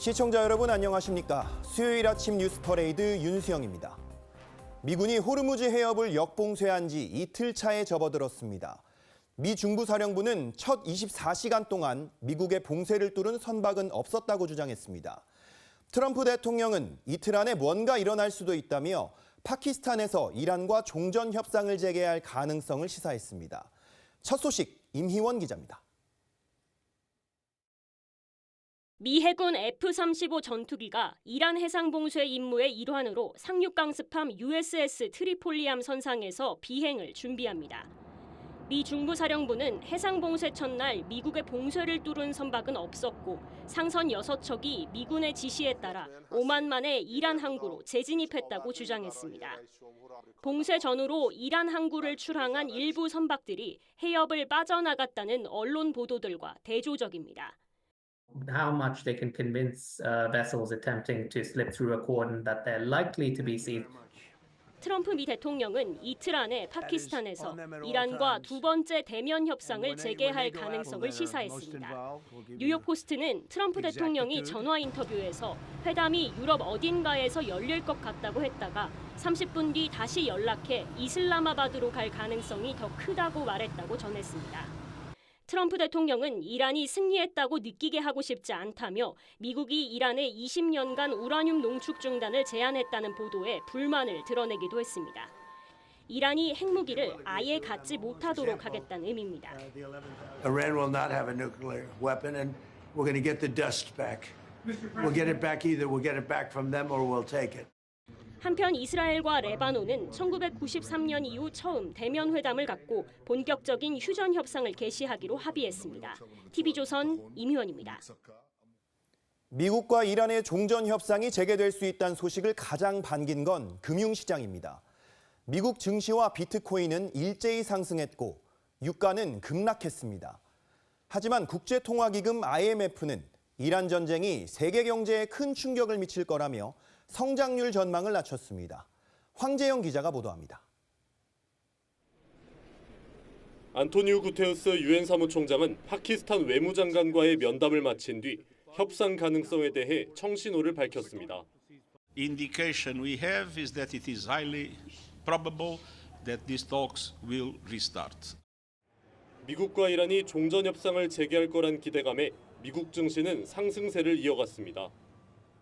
시청자 여러분 안녕하십니까? 수요일 아침 뉴스 퍼레이드 윤수영입니다. 미군이 호르무즈 해협을 역봉쇄한 지 이틀 차에 접어들었습니다. 미 중부사령부는 첫 24시간 동안 미국의 봉쇄를 뚫은 선박은 없었다고 주장했습니다. 트럼프 대통령은 이틀 안에 뭔가 일어날 수도 있다며 파키스탄에서 이란과 종전 협상을 재개할 가능성을 시사했습니다. 첫 소식 임희원 기자입니다. 미 해군 F-35 전투기가 이란 해상봉쇄 임무의 일환으로 상륙강습함 USS 트리폴리함 선상에서 비행을 준비합니다. 미 중부사령부는 해상봉쇄 첫날 미국의 봉쇄를 뚫은 선박은 없었고 상선 6척이 미군의 지시에 따라 오만만에 이란 항구로 재진입했다고 주장했습니다. 봉쇄 전후로 이란 항구를 출항한 일부 선박들이 해협을 빠져나갔다는 언론 보도들과 대조적입니다. How much they can convince vessels attempting to slip through a cordon that they're likely to be seized. 트럼프 미 대통령은 이틀 안에 파키스탄에서 이란과 두 번째 대면 협상을 재개할 가능성을 시사했습니다. 뉴욕 포스트는 트럼프 대통령이 전화 인터뷰에서 회담이 유럽 어딘가에서 열릴 것 같다고 했다가 30분 뒤 다시 연락해 이슬라마바드로 갈 가능성이 더 크다고 말했다고 전했습니다. 트럼프 대통령은 이란이 승리했다고 느끼게 하고 싶지 않다며 미국이 이란에 20년간 우라늄 농축 중단을 제안했다는 보도에 불만을 드러내기도 했습니다. 이란이 핵무기를 아예 갖지 못하도록 하겠다는 의미입니다. Iran will not have a nuclear weapon and we're going to get the dust back. We'll get it back either we'll get it back from them or we'll take it. 한편 이스라엘과 레바논은 1993년 이후 처음 대면 회담을 갖고 본격적인 휴전 협상을 개시하기로 합의했습니다. TV조선 임희원입니다. 미국과 이란의 종전 협상이 재개될 수 있다는 소식을 가장 반긴 건 금융시장입니다. 미국 증시와 비트코인은 일제히 상승했고 유가는 급락했습니다. 하지만 국제통화기금 IMF는 이란 전쟁이 세계 경제에 큰 충격을 미칠 거라며 성장률 전망을 낮췄습니다. 황재영 기자가 보도합니다. 안토니우 구테우스 유엔 사무총장은 파키스탄 외무장관과의 면담을 마친 뒤 협상 가능성에 대해 청신호를 밝혔습니다. Indication we have is that it is highly probable that these talks will restart. 미국과 이란이 종전 협상을 재개할 거란 기대감에 미국 증시는 상승세를 이어갔습니다.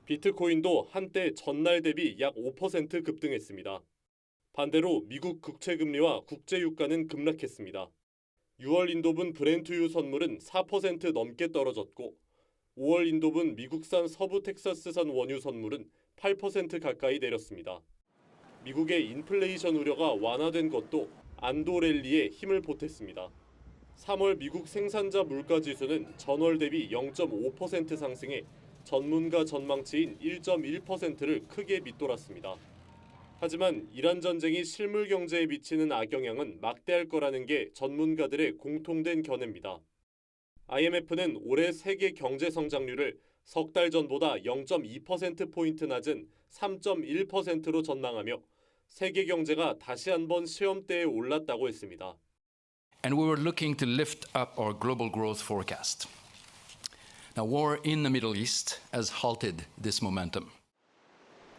비트코인도 한때 전날 대비 약 5% 급등했습니다. 반대로 미국 국채금리와 국제유가는 급락했습니다. 6월 인도분 브렌트유 선물은 4% 넘게 떨어졌고 5월 인도분 미국산 서부 텍사스산 원유 선물은 8% 가까이 내렸습니다. 미국의 인플레이션 우려가 완화된 것도 안도 랠리에 힘을 보탰습니다. 3월 미국 생산자 물가지수는 전월 대비 0.5% 상승해 전문가 전망치인 1.1%를 크게 밑돌았습니다. 하지만 이란 전쟁이 실물 경제에 미치는 악영향은 막대할 거라는 게 전문가들의 공통된 견해입니다. IMF는 올해 세계 경제 성장률을 석 달 전보다 0.2%포인트 낮은 3.1%로 전망하며 세계 경제가 다시 한번 시험대에 올랐다고 했습니다. And we were looking to lift up our global growth forecast. Now, war in the Middle East has halted this momentum.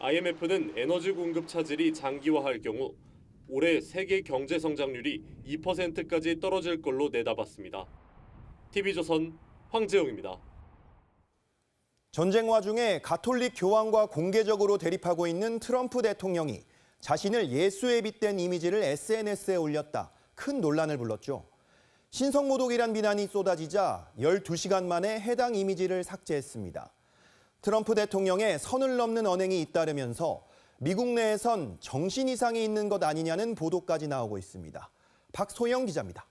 IMF는 에너지 공급 차질이 장기화할 경우 올해 세계 경제 성장률이 2%까지 떨어질 걸로 내다봤습니다. TV조선 황재영입니다. 전쟁 와중에 가톨릭 교황과 공개적으로 대립하고 있는 트럼프 대통령이 자신을 예수에 빗댄 이미지를 SNS에 올렸다. 큰 논란을 불렀죠. 신성모독이란 비난이 쏟아지자 12시간 만에 해당 이미지를 삭제했습니다. 트럼프 대통령의 선을 넘는 언행이 잇따르면서 미국 내에선 정신 이상이 있는 것 아니냐는 보도까지 나오고 있습니다. 박소영 기자입니다.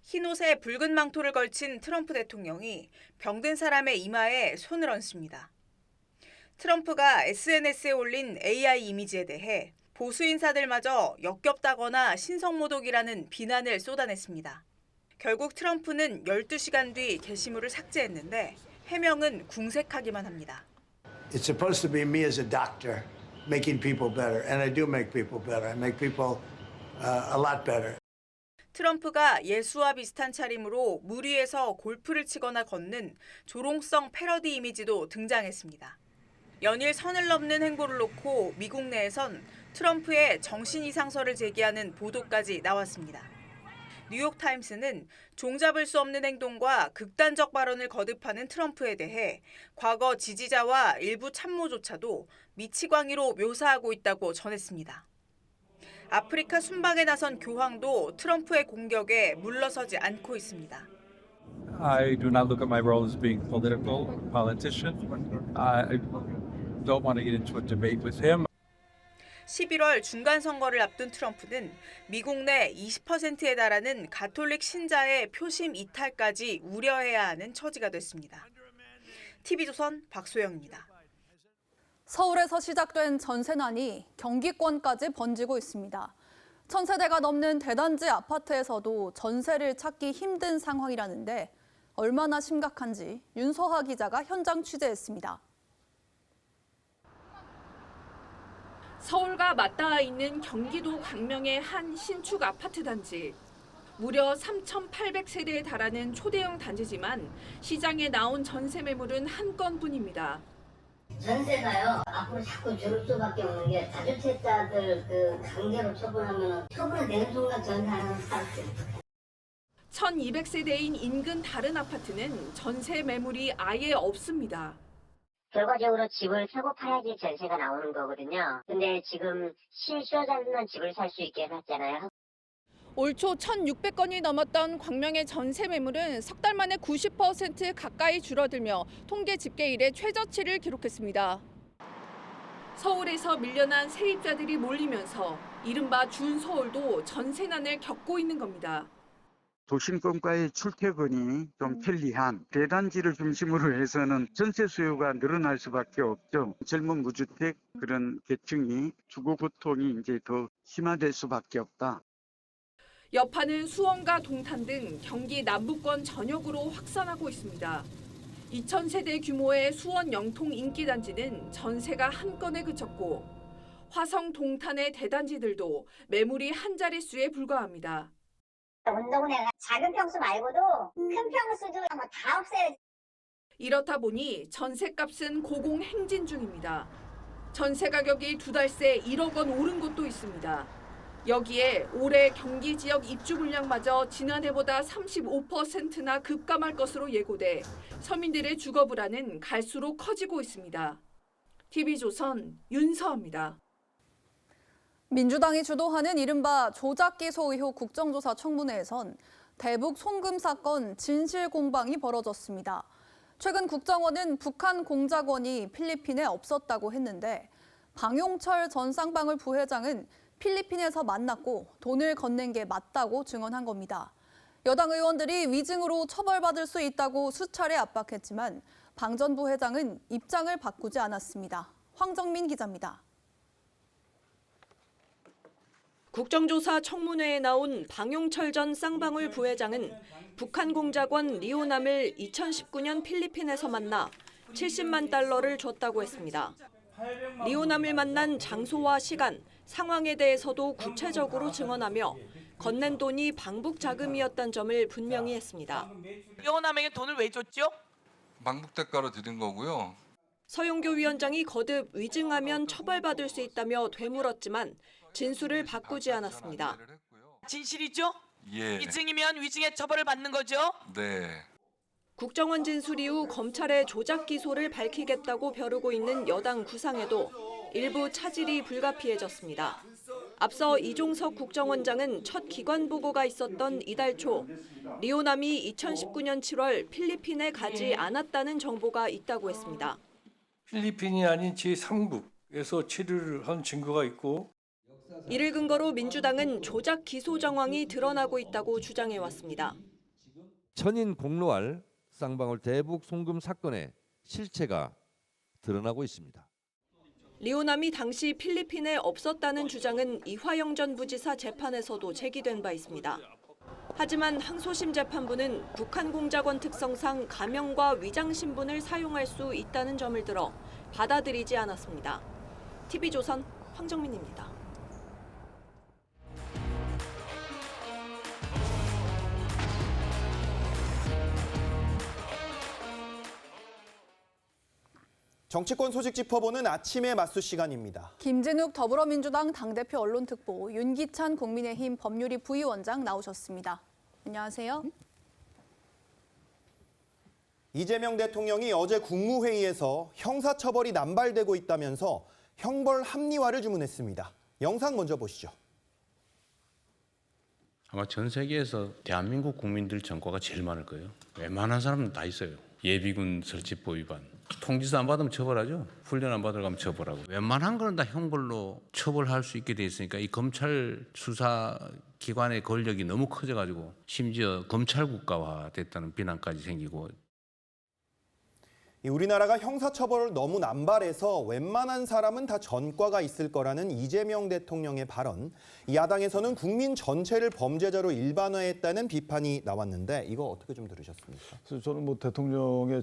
흰옷에 붉은 망토를 걸친 트럼프 대통령이 병든 사람의 이마에 손을 얹습니다. 트럼프가 SNS에 올린 AI 이미지에 대해 보수 인사들마저 역겹다거나 신성모독이라는 비난을 쏟아냈습니다. 결국 트럼프는 12시간 뒤 게시물을 삭제했는데 해명은 궁색하기만 합니다. It's supposed to be me as a doctor making people better, and I do make people better. I make people a lot better. 트럼프가 예수와 비슷한 차림으로 물 위에서 골프를 치거나 걷는 조롱성 패러디 이미지도 등장했습니다. 연일 선을 넘는 행보를 놓고 미국 내에선 트럼프의 정신 이상설을 제기하는 보도까지 나왔습니다. 뉴욕타임스는 종잡을 수 없는 행동과 극단적 발언을 거듭하는 트럼프에 대해 과거 지지자와 일부 참모조차도 미치광이로 묘사하고 있다고 전했습니다. 아프리카 순방에 나선 교황도 트럼프의 공격에 물러서지 않고 있습니다. I do not look at my role as being politician. I don't want to get into a debate with him. 11월 중간선거를 앞둔 트럼프는 미국 내 20%에 달하는 가톨릭 신자의 표심 이탈까지 우려해야 하는 처지가 됐습니다. TV조선 박소영입니다. 서울에서 시작된 전세난이 경기권까지 번지고 있습니다. 1000세대가 넘는 대단지 아파트에서도 전세를 찾기 힘든 상황이라는데 얼마나 심각한지 윤서하 기자가 현장 취재했습니다. 서울과 맞닿아 있는 경기도 광명의 한 신축 아파트 단지. 무려 3,800세대에 달하는 초대형 단지지만 시장에 나온 전세 매물은 한 건뿐입니다. 전세가요, 앞으로 자꾸 줄을 수밖에 없는 게 다주택자들 강제로 처분하면 처분되는 순간 전세하는 사람들. 1,200세대인 인근 다른 아파트는 전세 매물이 아예 없습니다. 결과적으로 집을 사고 팔아야지 전세가 나오는 거거든요. 근데 지금 실수요자들만 집을 살 수 있게 해놨잖아요. 올 초 1,600건이 넘었던 광명의 전세 매물은 석 달 만에 90% 가까이 줄어들며 통계 집계 이래 최저치를 기록했습니다. 서울에서 밀려난 세입자들이 몰리면서 이른바 준서울도 전세난을 겪고 있는 겁니다. 도심권과의 출퇴근이 좀 편리한 대단지를 중심으로 해서는 전세 수요가 늘어날 수밖에 없죠. 젊은 무주택 그런 계층이 주거 고통이 이제 더 심화될 수밖에 없다. 여파는 수원과 동탄 등 경기 남부권 전역으로 확산하고 있습니다. 2,000세대 규모의 수원 영통 인기단지는 전세가 한 건에 그쳤고 화성 동탄의 대단지들도 매물이 한 자릿수에 불과합니다. 운동내가 작은 평수 말고도 큰 평수도 다 없애야지. 이렇다 보니 전세값은 고공행진 중입니다. 전세 가격이 2달 새 1억 원 오른 곳도 있습니다. 여기에 올해 경기 지역 입주 물량마저 지난해보다 35%나 급감할 것으로 예고돼 서민들의 주거 불안은 갈수록 커지고 있습니다. TV조선 윤서입니다. 민주당이 주도하는 이른바 조작기소 의혹 국정조사 청문회에선 대북 송금 사건 진실 공방이 벌어졌습니다. 최근 국정원은 북한 공작원이 필리핀에 없었다고 했는데 방용철 전 쌍방울 부회장은 필리핀에서 만났고 돈을 건넨 게 맞다고 증언한 겁니다. 여당 의원들이 위증으로 처벌받을 수 있다고 수차례 압박했지만 방 전 부회장은 입장을 바꾸지 않았습니다. 황정민 기자입니다. 국정조사 청문회에 나온 방용철 전 쌍방울 부회장은 북한 공작원 리오남을 2019년 필리핀에서 만나 70만 달러를 줬다고 했습니다. 리오남을 만난 장소와 시간, 상황에 대해서도 구체적으로 증언하며 건넨 돈이 방북 자금이었다는 점을 분명히 했습니다. 리오남에게 돈을 왜 줬죠? 방북 대가로 드린 거고요. 서용교 위원장이 거듭 위증하면 처벌받을 수 있다며 되물었지만 진술을 바꾸지 않았습니다. 진실이죠? 예. 위증이면 위증의 처벌을 받는 거죠? 네. 국정원 진술 이후 검찰의 조작 기소를 밝히겠다고 벼르고 있는 여당 구상에도 일부 차질이 불가피해졌습니다. 앞서 이종석 국정원장은 첫 기관 보고가 있었던 이달 초 리오남이 2019년 7월 필리핀에 가지 않았다는 정보가 있다고 했습니다. 필리핀이 아닌 제3국에서 체류를 한 증거가 있고 이를 근거로 민주당은 조작 기소 정황이 드러나고 있다고 주장해왔습니다. 천인 공로할 쌍방울 대북 송금 사건의 실체가 드러나고 있습니다. 리오남이 당시 필리핀에 없었다는 주장은 이화영 전 부지사 재판에서도 제기된 바 있습니다. 하지만 항소심 재판부는 북한 공작원 특성상 가명과 위장 신분을 사용할 수 있다는 점을 들어 받아들이지 않았습니다. TV조선 황정민입니다. 정치권 소식 짚어보는 아침의 맞수 시간입니다. 김진욱 더불어민주당 당대표 언론특보, 윤기찬 국민의힘 법률위 부위원장 나오셨습니다. 안녕하세요. 이재명 대통령이 어제 국무회의에서 형사처벌이 남발되고 있다면서 형벌 합리화를 주문했습니다. 영상 먼저 보시죠. 아마 전 세계에서 대한민국 국민들 전과가 제일 많을 거예요. 웬만한 사람은 다 있어요. 예비군 설치법 위반. 통지서 안 받으면 처벌하죠. 훈련 안 받으러 가면 처벌하고. 웬만한 거는 다 형벌로 처벌할 수 있게 돼 있으니까 이 검찰 수사 기관의 권력이 너무 커져가지고 심지어 검찰 국가화 됐다는 비난까지 생기고. 우리나라가 형사처벌을 너무 남발해서 웬만한 사람은 다 전과가 있을 거라는 이재명 대통령의 발언. 야당에서는 국민 전체를 범죄자로 일반화했다는 비판이 나왔는데 이거 어떻게 좀 들으셨습니까? 그래서 저는 뭐 대통령의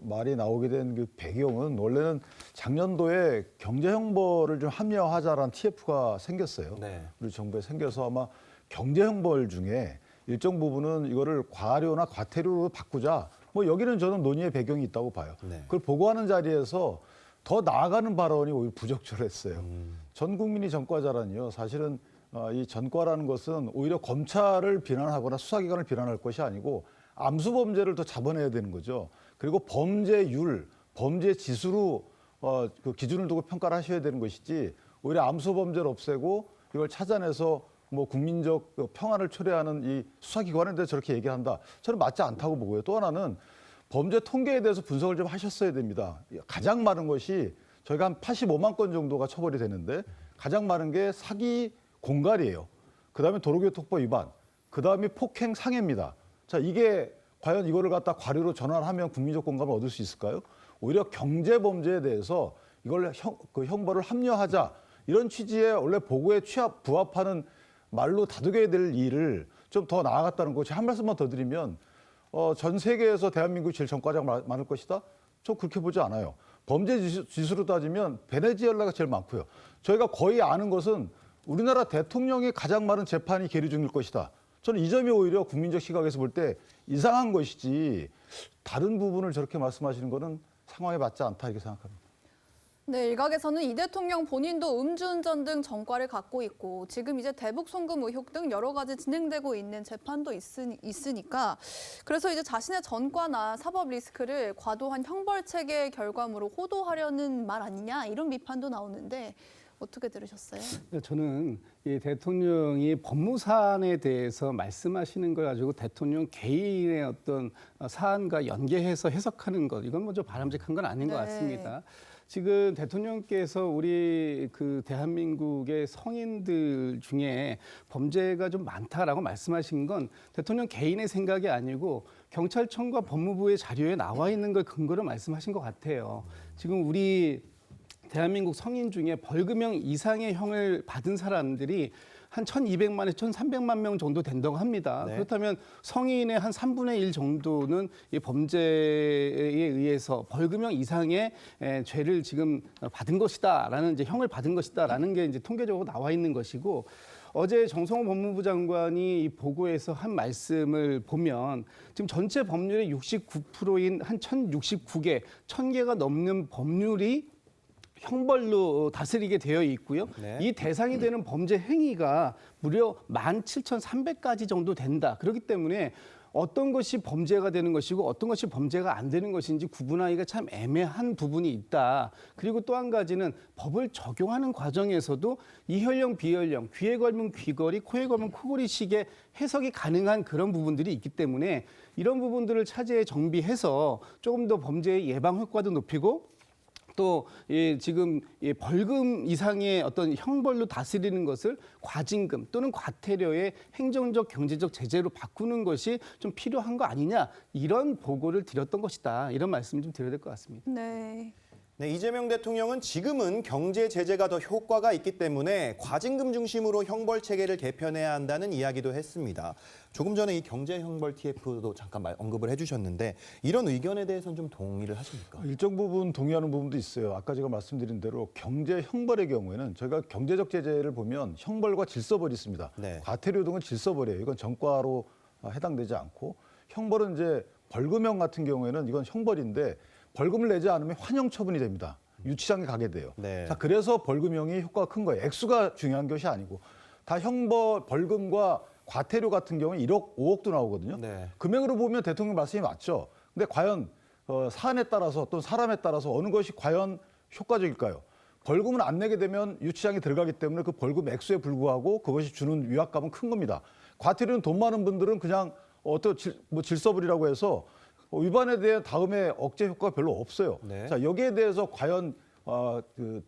말이 나오게 된 그 배경은 원래는 작년도에 경제형벌을 좀 합리화하자라는 TF가 생겼어요. 네. 우리 정부에 생겨서 아마 경제형벌 중에 일정 부분은 이거를 과료나 과태료로 바꾸자. 뭐 여기는 저는 논의의 배경이 있다고 봐요. 네. 그걸 보고하는 자리에서 더 나아가는 발언이 오히려 부적절했어요. 전 국민이 전과자라니요. 사실은 이 전과라는 것은 오히려 검찰을 비난하거나 수사기관을 비난할 것이 아니고 암수범죄를 더 잡아내야 되는 거죠. 그리고 범죄율, 범죄 지수로 그 기준을 두고 평가를 하셔야 되는 것이지 오히려 암수범죄를 없애고 이걸 찾아내서 뭐 국민적 평안을 초래하는 이 수사기관에 대해서 저렇게 얘기한다. 저는 맞지 않다고 보고요. 또 하나는 범죄 통계에 대해서 분석을 좀 하셨어야 됩니다. 가장 많은 것이 저희가 한 85만 건 정도가 처벌이 되는데 가장 많은 게 사기 공갈이에요. 그다음에 도로교통법 위반, 그다음에 폭행 상해입니다. 자, 이게 과연 이거를 갖다 과료로 전환하면 국민적 공감을 얻을 수 있을까요? 오히려 경제 범죄에 대해서 이걸 형벌을 합리화하자. 이런 취지의 원래 보고에 부합하는 말로 다독여야 될 일을 좀 더 나아갔다는 거지. 한 말씀만 더 드리면 전 세계에서 대한민국이 제일 전과자가 많을 것이다? 저 그렇게 보지 않아요. 범죄 지수로 따지면 베네수엘라가 제일 많고요. 저희가 거의 아는 것은 우리나라 대통령이 가장 많은 재판이 계류 중일 것이다. 저는 이 점이 오히려 국민적 시각에서 볼 때 이상한 것이지 다른 부분을 저렇게 말씀하시는 거는 상황에 맞지 않다 이렇게 생각합니다. 네, 일각에서는 이 대통령 본인도 음주운전 등 전과를 갖고 있고 지금 이제 대북 송금 의혹 등 여러 가지 진행되고 있는 재판도 있으니까 그래서 이제 자신의 전과나 사법 리스크를 과도한 형벌 체계의 결과물로 호도하려는 말 아니냐 이런 비판도 나오는데 어떻게 들으셨어요? 저는 이 대통령이 법무사안에 대해서 말씀하시는 걸 가지고 대통령 개인의 어떤 사안과 연계해서 해석하는 것 이건 뭐 좀 바람직한 건 아닌 것 같습니다. 지금 대통령께서 우리 그 대한민국의 성인들 중에 범죄가 좀 많다라고 말씀하신 건 대통령 개인의 생각이 아니고 경찰청과 법무부의 자료에 나와 있는 걸 근거로 말씀하신 것 같아요. 지금 우리 대한민국 성인 중에 벌금형 이상의 형을 받은 사람들이 한 1,200만에서 1,300만 명 정도 된다고 합니다. 네. 그렇다면 성인의 한 3분의 1 정도는 이 범죄에 의해서 벌금형 이상의 죄를 지금 받은 것이다라는 이제 형을 받은 것이다라는 게 이제 통계적으로 나와 있는 것이고 어제 정성호 법무부 장관이 이 보고에서 한 말씀을 보면 지금 전체 법률의 69%인 한 1,069개, 1,000개가 넘는 법률이 형벌로 다스리게 되어 있고요. 네. 이 대상이 되는 범죄 행위가 무려 17,300가지 정도 된다. 그렇기 때문에 어떤 것이 범죄가 되는 것이고 어떤 것이 범죄가 안 되는 것인지 구분하기가 참 애매한 부분이 있다. 그리고 또 한 가지는 법을 적용하는 과정에서도 이혈령, 비혈령, 귀에 걸면 귀걸이, 코에 걸면 코걸이식의 해석이 가능한 그런 부분들이 있기 때문에 이런 부분들을 차제에 정비해서 조금 더 범죄의 예방 효과도 높이고 또 지금 벌금 이상의 어떤 형벌로 다스리는 것을 과징금 또는 과태료의 행정적 경제적 제재로 바꾸는 것이 좀 필요한 거 아니냐 이런 보고를 드렸던 것이다 이런 말씀 좀 드려야 될 것 같습니다. 네. 네, 이재명 대통령은 지금은 경제 제재가 더 효과가 있기 때문에 과징금 중심으로 형벌 체계를 개편해야 한다는 이야기도 했습니다. 조금 전에 이 경제 형벌 TF도 잠깐 언급을 해주셨는데 이런 의견에 대해서는 좀 동의를 하십니까? 일정 부분 동의하는 부분도 있어요. 아까 제가 말씀드린 대로 경제 형벌의 경우에는 저희가 경제적 제재를 보면 형벌과 질서벌이 있습니다. 네. 과태료 등은 질서벌이에요. 이건 전과로 해당되지 않고 형벌은 이제 벌금형 같은 경우에는 이건 형벌인데 벌금을 내지 않으면 환영 처분이 됩니다. 유치장에 가게 돼요. 네. 자, 그래서 벌금형이 효과가 큰 거예요. 액수가 중요한 것이 아니고 다 벌금과 과태료 같은 경우는 1억, 5억도 나오거든요. 네. 금액으로 보면 대통령 말씀이 맞죠. 근데 과연 사안에 따라서 또는 사람에 따라서 어느 것이 과연 효과적일까요? 벌금을 안 내게 되면 유치장에 들어가기 때문에 그 벌금 액수에 불구하고 그것이 주는 위압감은 큰 겁니다. 과태료는 돈 많은 분들은 그냥 질서불이라고 해서 위반에 대한 다음에 억제 효과가 별로 없어요. 네. 자, 여기에 대해서 과연 그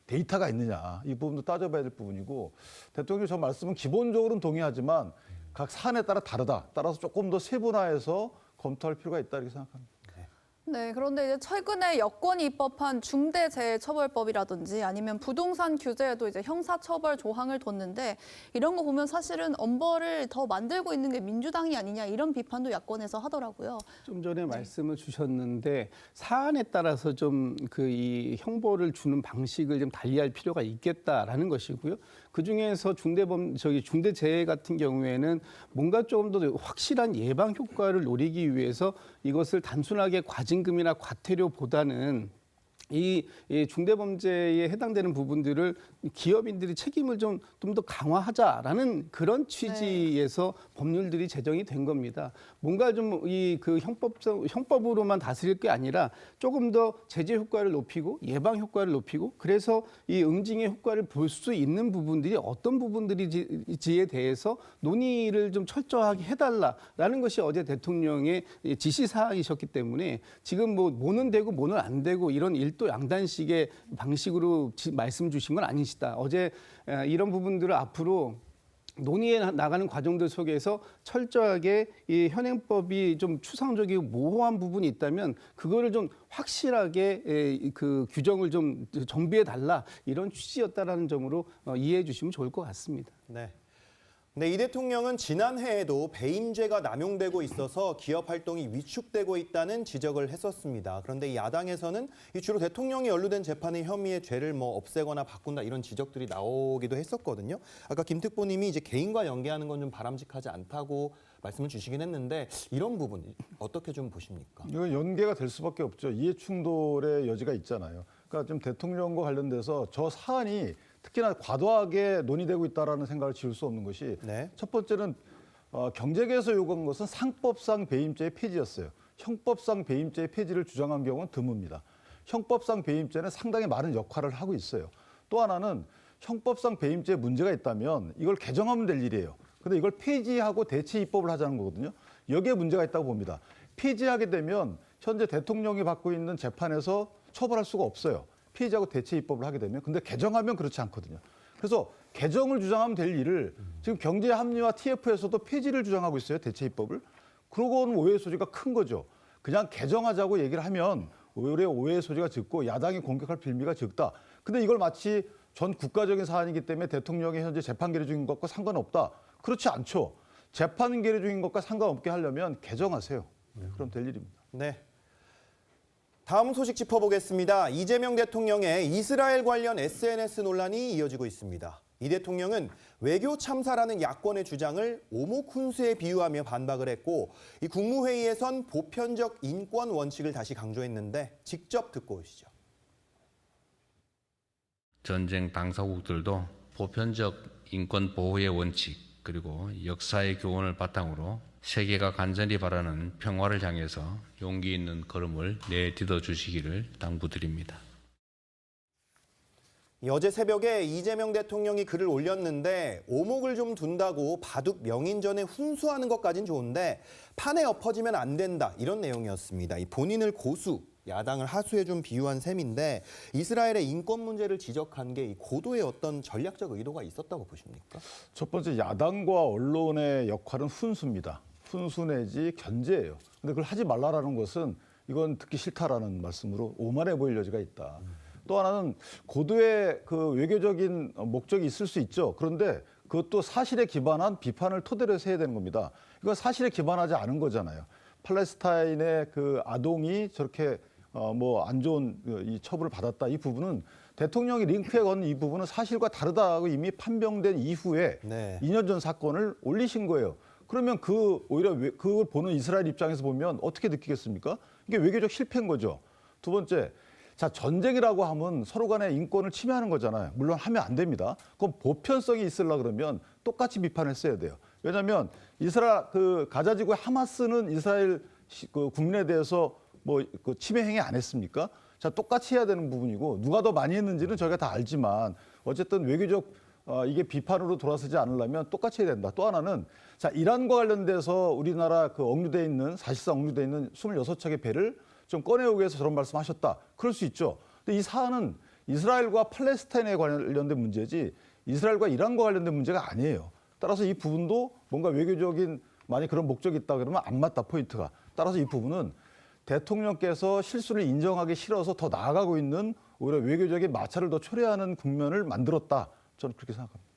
데이터가 있느냐 이 부분도 따져봐야 될 부분이고 대통령이 저 말씀은 기본적으로는 동의하지만 각 사안에 따라 다르다. 따라서 조금 더 세분화해서 검토할 필요가 있다 이렇게 생각합니다. 네, 그런데 이제 최근에 여권이 입법한 중대재해처벌법이라든지 아니면 부동산 규제에도 이제 형사처벌 조항을 뒀는데 이런 거 보면 사실은 엄벌을 더 만들고 있는 게 민주당이 아니냐 이런 비판도 야권에서 하더라고요. 좀 전에 말씀을 주셨는데 사안에 따라서 좀 이 형벌을 주는 방식을 좀 달리할 필요가 있겠다라는 것이고요. 그 중에서 중대재해 같은 경우에는 뭔가 조금 더 확실한 예방 효과를 노리기 위해서 이것을 단순하게 과징금이나 과태료보다는 이 중대범죄에 해당되는 부분들을 기업인들이 책임을 좀 더 강화하자라는 그런 취지에서 법률들이 제정이 된 겁니다. 뭔가 좀 그 형법으로만 다스릴 게 아니라 조금 더 제재 효과를 높이고 예방 효과를 높이고 그래서 이 응징의 효과를 볼 수 있는 부분들이 어떤 부분들이지에 대해서 논의를 좀 철저하게 해달라라는 것이 어제 대통령의 지시 사항이셨기 때문에 지금 뭐는 되고 뭐는 안 되고 이런 일도 양단식의 방식으로 말씀 주신 건 아니시다. 어제 이런 부분들을 앞으로 논의해 나가는 과정들 속에서 철저하게 이 현행법이 좀 추상적이고 모호한 부분이 있다면 그거를 좀 확실하게 그 규정을 좀 정비해 달라 이런 취지였다라는 점으로 이해해 주시면 좋을 것 같습니다. 네. 네, 이 대통령은 지난해에도 배임죄가 남용되고 있어서 기업 활동이 위축되고 있다는 지적을 했었습니다. 그런데 이 야당에서는 주로 대통령이 연루된 재판의 혐의의 죄를 없애거나 바꾼다 이런 지적들이 나오기도 했었거든요. 아까 김특보님이 이제 개인과 연계하는 건 좀 바람직하지 않다고 말씀을 주시긴 했는데 이런 부분 어떻게 좀 보십니까? 이건 연계가 될 수밖에 없죠. 이해 충돌의 여지가 있잖아요. 그러니까 좀 대통령과 관련돼서 저 사안이 특히나 과도하게 논의되고 있다는 생각을 지울 수 없는 것이 첫 번째는 경제계에서 요구한 것은 상법상 배임죄의 폐지였어요. 형법상 배임죄의 폐지를 주장한 경우는 드뭅니다. 형법상 배임죄는 상당히 많은 역할을 하고 있어요. 또 하나는 형법상 배임죄에 문제가 있다면 이걸 개정하면 될 일이에요. 근데 이걸 폐지하고 대체 입법을 하자는 거거든요. 여기에 문제가 있다고 봅니다. 폐지하게 되면 현재 대통령이 받고 있는 재판에서 처벌할 수가 없어요. 폐지하고 대체 입법을 하게 되면. 근데 개정하면 그렇지 않거든요. 그래서 개정을 주장하면 될 일을 지금 경제 합리화 TF에서도 폐지를 주장하고 있어요. 대체 입법을. 그러고는 오해의 소지가 큰 거죠. 그냥 개정하자고 얘기를 하면 오히려 오해의 소지가 적고 야당이 공격할 빌미가 적다. 근데 이걸 마치 전 국가적인 사안이기 때문에 대통령이 현재 재판 계류 중인 것과 상관없다. 그렇지 않죠. 재판 계류 중인 것과 상관없게 하려면 개정하세요. 그럼 될 일입니다. 네. 다음 소식 짚어보겠습니다. 이재명 대통령의 이스라엘 관련 SNS 논란이 이어지고 있습니다. 이 대통령은 외교 참사라는 야권의 주장을 오목훈수에 비유하며 반박을 했고 이 국무회의에선 보편적 인권 원칙을 다시 강조했는데 직접 듣고 오시죠. 전쟁 당사국들도 보편적 인권 보호의 원칙 그리고 역사의 교훈을 바탕으로 세계가 간절히 바라는 평화를 향해서 용기 있는 걸음을 내딛어 주시기를 당부드립니다. 어제 새벽에 이재명 대통령이 글을 올렸는데 오목을 좀 둔다고 바둑 명인전에 훈수하는 것까진 좋은데 판에 엎어지면 안 된다 이런 내용이었습니다. 이 본인을 고수, 야당을 하수에 좀 비유한 셈인데 이스라엘의 인권 문제를 지적한 게 이 고도의 어떤 전략적 의도가 있었다고 보십니까? 첫 번째 야당과 언론의 역할은 훈수입니다. 훈수 내지 견제예요. 근데 그걸 하지 말라라는 것은 이건 듣기 싫다라는 말씀으로 오만해 보일 여지가 있다. 또 하나는 고도의 그 외교적인 목적이 있을 수 있죠. 그런데 그것도 사실에 기반한 비판을 토대로 해서 해야 되는 겁니다. 이건 사실에 기반하지 않은 거잖아요. 팔레스타인의 그 아동이 저렇게 안 좋은 이 처벌을 받았다. 이 부분은 대통령이 링크에 건 이 부분은 사실과 다르다고 이미 판명된 이후에 2년 전 사건을 올리신 거예요. 그러면 오히려 그걸 보는 이스라엘 입장에서 보면 어떻게 느끼겠습니까? 이게 외교적 실패인 거죠. 두 번째, 자, 전쟁이라고 하면 서로 간의 인권을 침해하는 거잖아요. 물론 하면 안 됩니다. 그럼 보편성이 있으려 그러면 똑같이 비판했어야 돼요. 왜냐하면 이스라엘 그 가자 지구의 하마스는 이스라엘 그 국민에 대해서 뭐 그 침해 행위 안 했습니까? 자, 똑같이 해야 되는 부분이고 누가 더 많이 했는지는 저희가 다 알지만 어쨌든 외교적 이게 비판으로 돌아서지 않으려면 똑같이 해야 된다. 또 하나는 자, 이란과 관련돼서 우리나라 그 억류돼 있는 사실상 억류돼 있는 26척의 배를 좀 꺼내오기 위해서 저런 말씀하셨다. 그럴 수 있죠. 근데 이 사안은 이스라엘과 팔레스타인에 관련된 문제지 이스라엘과 이란과 관련된 문제가 아니에요. 따라서 이 부분도 뭔가 외교적인 만약 그런 목적이 있다 그러면 안 맞다 포인트가. 따라서 이 부분은 대통령께서 실수를 인정하기 싫어서 더 나아가고 있는 오히려 외교적인 마찰을 더 초래하는 국면을 만들었다. 저는 그렇게 생각합니다.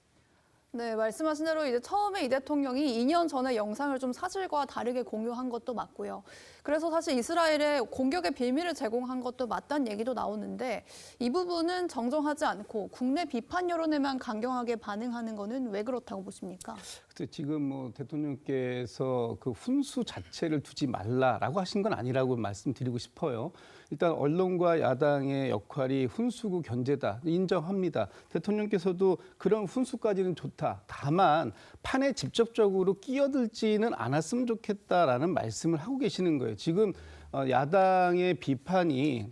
네, 말씀하신 대로 이제 처음에 이 대통령이 2년 전에 영상을 좀 사실과 다르게 공유한 것도 맞고요. 그래서 사실 이스라엘에 공격의 빌미를 제공한 것도 맞다는 얘기도 나오는데 이 부분은 정정하지 않고 국내 비판 여론에만 강경하게 반응하는 거는 왜 그렇다고 보십니까? 근데 지금 뭐 대통령께서 그 훈수 자체를 두지 말라라고 하신 건 아니라고 말씀드리고 싶어요. 일단 언론과 야당의 역할이 훈수구 견제다 인정합니다. 대통령께서도 그런 훈수까지는 좋다. 다만 판에 직접적으로 끼어들지는 않았으면 좋겠다라는 말씀을 하고 계시는 거예요. 지금 야당의 비판이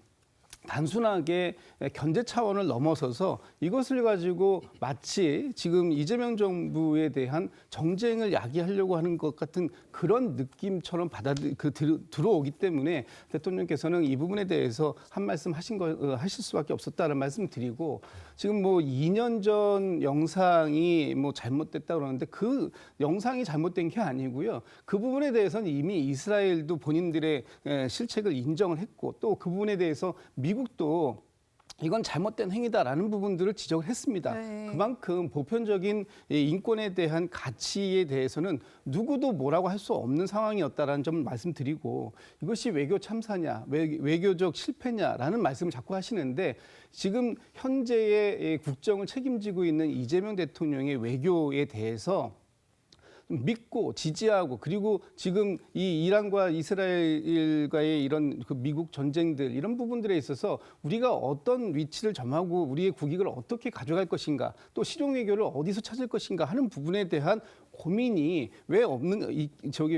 단순하게 견제 차원을 넘어서서 이것을 가지고 마치 지금 이재명 정부에 대한 정쟁을 야기하려고 하는 것 같은 그런 느낌처럼 들어오기 때문에 대통령께서는 이 부분에 대해서 한 말씀 하실 수밖에 없었다는 말씀 드리고 지금 뭐 2년 전 영상이 뭐 잘못됐다 그러는데 그 영상이 잘못된 게 아니고요. 그 부분에 대해서는 이미 이스라엘도 본인들의 실책을 인정을 했고 또 그 부분에 대해서 미국도 이건 잘못된 행위다라는 부분들을 지적을 했습니다. 네. 그만큼 보편적인 인권에 대한 가치에 대해서는 누구도 뭐라고 할 수 없는 상황이었다라는 점을 말씀드리고 이것이 외교 참사냐, 외교적 실패냐라는 말씀을 자꾸 하시는데 지금 현재의 국정을 책임지고 있는 이재명 대통령의 외교에 대해서 믿고 지지하고 그리고 지금 이 이란과 이스라엘과의 이런 그 미국 전쟁들 이런 부분들에 있어서 우리가 어떤 위치를 점하고 우리의 국익을 어떻게 가져갈 것인가 또 실용 외교를 어디서 찾을 것인가 하는 부분에 대한 고민이 왜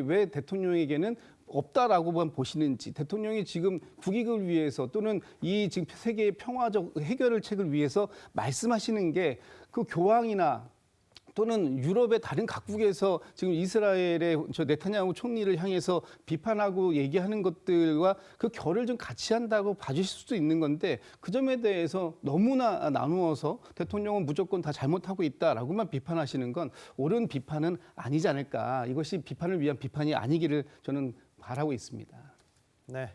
왜 대통령에게는 없다라고만 보시는지 대통령이 지금 국익을 위해서 또는 이 지금 세계의 평화적 해결책을 위해서 말씀하시는 게 그 교황이나 또는 유럽의 다른 각국에서 지금 이스라엘의 네타냐후 총리를 향해서 비판하고 얘기하는 것들과 그 결을 좀 같이 한다고 봐주실 수도 있는 건데 그 점에 대해서 너무나 나누어서 대통령은 무조건 다 잘못하고 있다라고만 비판하시는 건 옳은 비판은 아니지 않을까. 이것이 비판을 위한 비판이 아니기를 저는 바라고 있습니다. 네.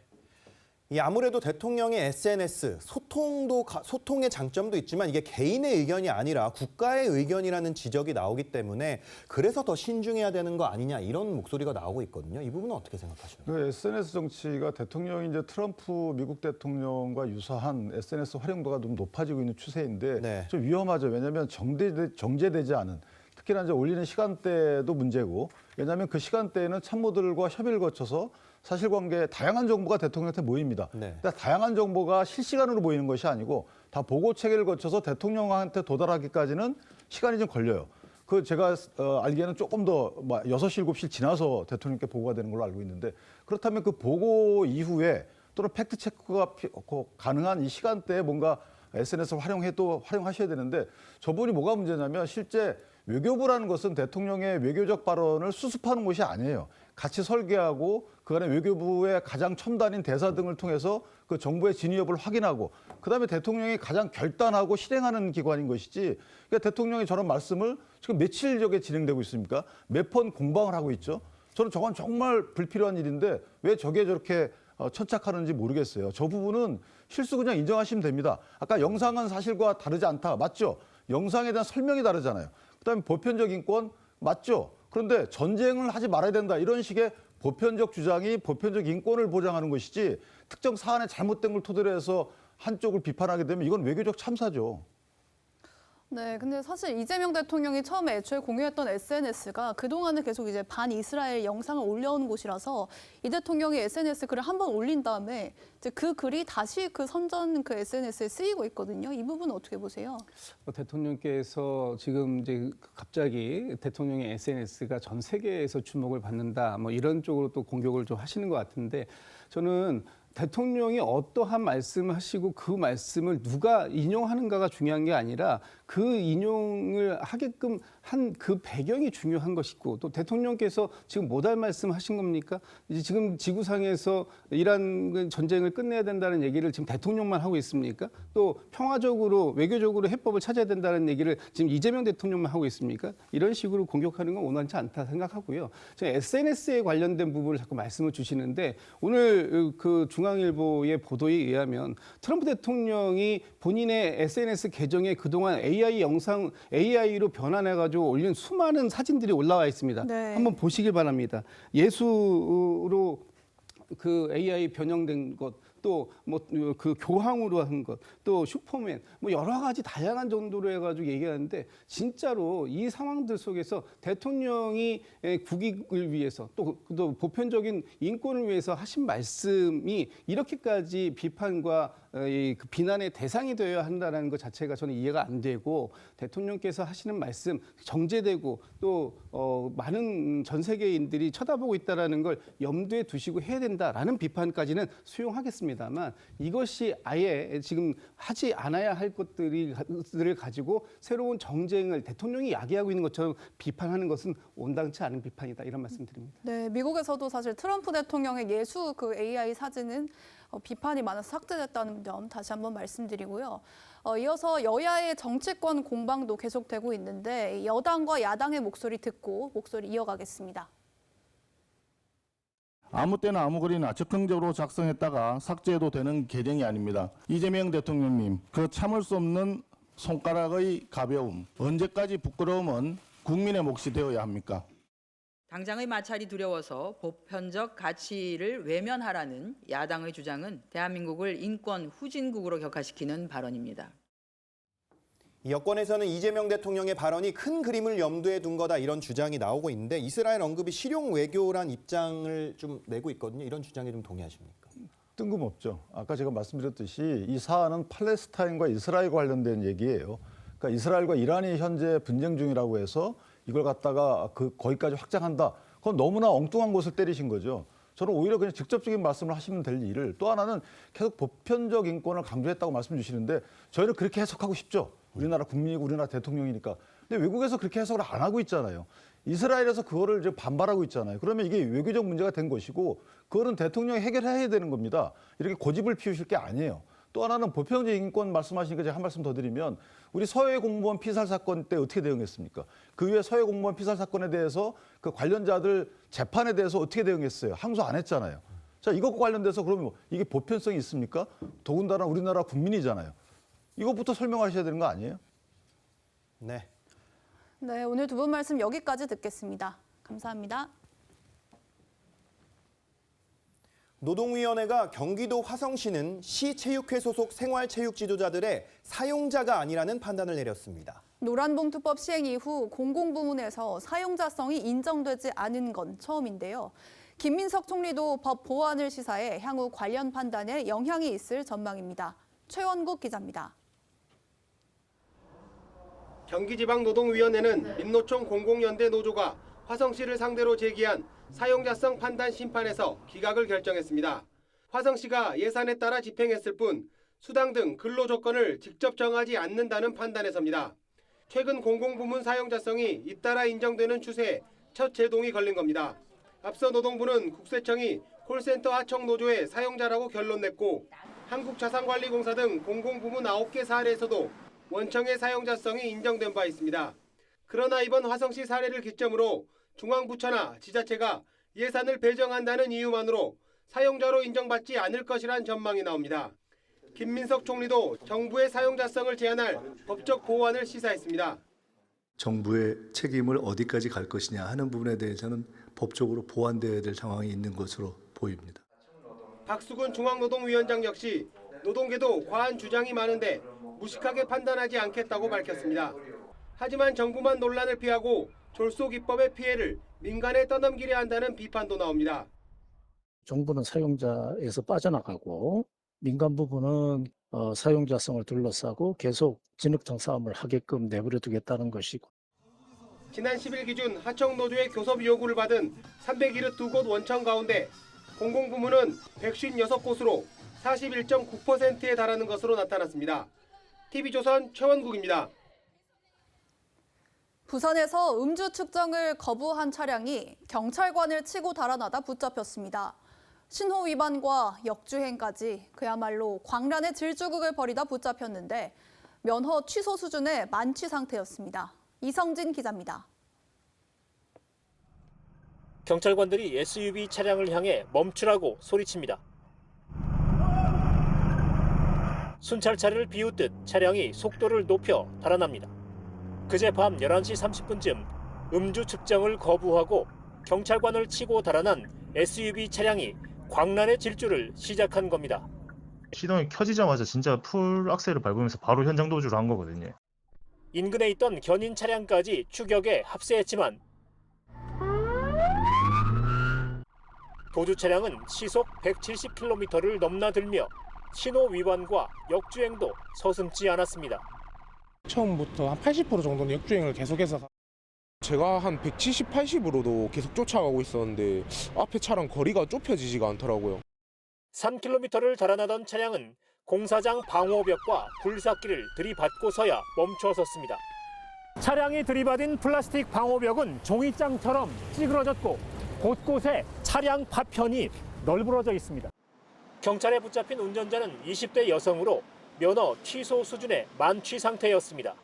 이 아무래도 대통령의 SNS, 소통의 장점도 있지만 이게 개인의 의견이 아니라 국가의 의견이라는 지적이 나오기 때문에 그래서 더 신중해야 되는 거 아니냐 이런 목소리가 나오고 있거든요. 이 부분은 어떻게 생각하시나요? 그 SNS 정치가 대통령이 이제 트럼프 미국 대통령과 유사한 SNS 활용도가 좀 높아지고 있는 추세인데 네. 좀 위험하죠. 왜냐하면 정제되지 않은 특히나 이제 올리는 시간대도 문제고 왜냐하면 그 시간대에는 참모들과 협의를 거쳐서 사실관계 다양한 정보가 대통령한테 모입니다. 네. 다양한 정보가 실시간으로 모이는 것이 아니고 다 보고 체계를 거쳐서 대통령한테 도달하기까지는 시간이 좀 걸려요. 그 제가 알기에는 조금 더 6시, 7시 지나서 대통령께 보고가 되는 걸로 알고 있는데 그렇다면 그 보고 이후에 또는 팩트 체크가 가능한 이 시간대에 뭔가 SNS를 활용하셔야 되는데 저분이 뭐가 문제냐면 실제 외교부라는 것은 대통령의 외교적 발언을 수습하는 곳이 아니에요. 같이 설계하고 그간의 외교부의 가장 첨단인 대사 등을 통해서 그 정부의 진위 여부를 확인하고 그다음에 대통령이 가장 결단하고 실행하는 기관인 것이지 그러니까 대통령이 저런 말씀을 지금 며칠적에 진행되고 있습니까? 몇 번 공방을 하고 있죠. 저는 저건 정말 불필요한 일인데 왜 저게 저렇게 천착하는지 모르겠어요. 저 부분은 실수 그냥 인정하시면 됩니다. 아까 영상은 사실과 다르지 않다. 맞죠? 영상에 대한 설명이 다르잖아요. 그다음에 보편적 인권 맞죠? 그런데 전쟁을 하지 말아야 된다. 이런 식의 보편적 주장이 보편적 인권을 보장하는 것이지 특정 사안에 잘못된 걸 토대로 해서 한쪽을 비판하게 되면 이건 외교적 참사죠. 네, 근데 사실 이재명 대통령이 처음에 애초에 공유했던 SNS가 그동안은 계속 이제 반이스라엘 영상을 올려온 곳이라서 이 대통령이 SNS 글을 한 번 올린 다음에 이제 그 글이 다시 그 선전 그 SNS에 쓰이고 있거든요. 이 부분은 어떻게 보세요? 대통령께서 지금 이제 갑자기 대통령의 SNS가 전 세계에서 주목을 받는다, 뭐 이런 쪽으로 또 공격을 좀 하시는 것 같은데 저는 대통령이 어떠한 말씀을 하시고 그 말씀을 누가 인용하는가가 중요한 게 아니라 그 인용을 하게끔 한 그 배경이 중요한 것이고 또 대통령께서 지금 뭐할 말씀하신 겁니까? 이제 지금 지구상에서 이란 전쟁을 끝내야 된다는 얘기를 지금 대통령만 하고 있습니까? 또 평화적으로 외교적으로 해법을 찾아야 된다는 얘기를 지금 이재명 대통령만 하고 있습니까? 이런 식으로 공격하는 건 온전치 않다 생각하고요. 제가 SNS에 관련된 부분을 자꾸 말씀을 주시는데 오늘 그 중앙일보의 보도에 의하면 트럼프 대통령이 본인의 SNS 계정에 그동안 AI 영상 AI로 변환해가지고 올린 수많은 사진들이 올라와 있습니다. 네. 한번 보시길 바랍니다. 예수로 그 AI 변형된 것, 또 뭐 그 교황으로 한 것, 또 슈퍼맨, 뭐 여러 가지 다양한 정도로 해가지고 얘기하는데 진짜로 이 상황들 속에서 대통령이 국익을 위해서 또 보편적인 인권을 위해서 하신 말씀이 이렇게까지 비판과 그 비난의 대상이 되어야 한다는 것 자체가 저는 이해가 안 되고 대통령께서 하시는 말씀 정제되고 또 많은 전 세계인들이 쳐다보고 있다라는 걸 염두에 두시고 해야 된다라는 비판까지는 수용하겠습니다만 이것이 아예 지금 하지 않아야 할 것들을 가지고 새로운 정쟁을 대통령이 야기하고 있는 것처럼 비판하는 것은 온당치 않은 비판이다 이런 말씀드립니다. 네, 미국에서도 사실 트럼프 대통령의 예수 그 AI 사진은 비판이 많아서 삭제됐다는 점 다시 한번 말씀드리고요. 이어서 여야의 정치권 공방도 계속되고 있는데 여당과 야당의 목소리 듣고 목소리 이어가겠습니다. 아무 때나 아무 글이나 즉흥적으로 작성했다가 삭제해도 되는 계정이 아닙니다. 이재명 대통령님, 그 참을 수 없는 손가락의 가벼움, 언제까지 부끄러움은 국민의 몫이 되어야 합니까? 당장의 마찰이 두려워서 보편적 가치를 외면하라는 야당의 주장은 대한민국을 인권 후진국으로 격화시키는 발언입니다. 여권에서는 이재명 대통령의 발언이 큰 그림을 염두에 둔 거다 이런 주장이 나오고 있는데 이스라엘 언급이 실용 외교란 입장을 좀 내고 있거든요. 이런 주장에 좀 동의하십니까? 뜬금없죠. 아까 제가 말씀드렸듯이 이 사안은 팔레스타인과 이스라엘과 관련된 얘기예요. 그러니까 이스라엘과 이란이 현재 분쟁 중이라고 해서 이걸 갖다가 거기까지 확장한다. 그건 너무나 엉뚱한 곳을 때리신 거죠. 저는 오히려 그냥 직접적인 말씀을 하시면 될 일을 또 하나는 계속 보편적 인권을 강조했다고 말씀 주시는데 저희는 그렇게 해석하고 싶죠. 우리나라 국민이고 우리나라 대통령이니까. 근데 외국에서 그렇게 해석을 안 하고 있잖아요. 이스라엘에서 그거를 이제 반발하고 있잖아요. 그러면 이게 외교적 문제가 된 것이고 그거는 대통령이 해결해야 되는 겁니다. 이렇게 고집을 피우실 게 아니에요. 또 하나는 보편적 인권 말씀하시니까 제가 한 말씀 더 드리면 우리 서해 공무원 피살 사건 때 어떻게 대응했습니까? 그 후에 서해 공무원 피살 사건에 대해서 그 관련자들 재판에 대해서 어떻게 대응했어요? 항소 안 했잖아요. 자, 이것과 관련돼서 그러면 이게 보편성이 있습니까? 더군다나 우리나라 국민이잖아요. 이것부터 설명하셔야 되는 거 아니에요? 네. 네, 오늘 두 분 말씀 여기까지 듣겠습니다. 감사합니다. 노동위원회가 경기도 화성시는 시체육회 소속 생활체육 지도자들의 사용자가 아니라는 판단을 내렸습니다. 노란봉투법 시행 이후 공공부문에서 사용자성이 인정되지 않은 건 처음인데요. 김민석 총리도 법 보완을 시사해 향후 관련 판단에 영향이 있을 전망입니다. 최원국 기자입니다. 경기지방노동위원회는 민노총 공공연대 노조가 화성시를 상대로 제기한 사용자성 판단 심판에서 기각을 결정했습니다. 화성시가 예산에 따라 집행했을 뿐 수당 등 근로 조건을 직접 정하지 않는다는 판단에서입니다. 최근 공공부문 사용자성이 잇따라 인정되는 추세에 첫 제동이 걸린 겁니다. 앞서 노동부는 국세청이 콜센터 하청 노조의 사용자라고 결론 냈고 한국자산관리공사 등 공공부문 9개 사례에서도 원청의 사용자성이 인정된 바 있습니다. 그러나 이번 화성시 사례를 기점으로 중앙부처나 지자체가 예산을 배정한다는 이유만으로 사용자로 인정받지 않을 것이란 전망이 나옵니다. 김민석 총리도 정부의 사용자성을 제한할 법적 보완을 시사했습니다. 정부의 책임을 어디까지 갈 것이냐 하는 부분에 대해서는 법적으로 보완되어야 될 상황이 있는 것으로 보입니다. 박수근 중앙노동위원장 역시 노동계도 과한 주장이 많은데 무식하게 판단하지 않겠다고 밝혔습니다. 하지만 정부만 논란을 피하고 졸속 입법의 피해를 민간에 떠넘기려 한다는 비판도 나옵니다. 정부는 사용자에서 빠져나가고 민간 부분은 사용자성을 둘러싸고 계속 진흙탕 싸움을 하게끔 내버려두겠다는 것이고. 지난 10일 기준 하청노조의 교섭 요구를 받은 372곳 원청 가운데 공공부문은 156곳으로 41.9%에 달하는 것으로 나타났습니다. TV조선 최원국입니다. 부산에서 음주 측정을 거부한 차량이 경찰관을 치고 달아나다 붙잡혔습니다. 신호 위반과 역주행까지 그야말로 광란의 질주극을 벌이다 붙잡혔는데 면허 취소 수준의 만취 상태였습니다. 이성진 기자입니다. 경찰관들이 SUV 차량을 향해 멈추라고 소리칩니다. 순찰차를 비웃듯 차량이 속도를 높여 달아납니다. 그제 밤 11시 30분쯤 음주 측정을 거부하고 경찰관을 치고 달아난 SUV 차량이 광란의 질주를 시작한 겁니다. 시동이 켜지자마자 진짜 풀 악셀을 밟으면서 바로 현장 도주를 한 거거든요. 인근에 있던 견인 차량까지 추격에 합세했지만 도주 차량은 시속 170km를 넘나들며 신호 위반과 역주행도 서슴지 않았습니다. 처음부터 한 80% 정도는 역주행을 계속해서 제가 한 170, 80으로도 계속 쫓아가고 있었는데 앞에 차랑 거리가 좁혀지지가 않더라고요. 3km를 달아나던 차량은 공사장 방호벽과 불삭기를 들이받고서야 멈춰섰습니다. 차량이 들이받은 플라스틱 방호벽은 종이장처럼 찌그러졌고 곳곳에 차량 파편이 널브러져 있습니다. 경찰에 붙잡힌 운전자는 20대 여성으로 면허 취소 수준의 만취 상태였습니다.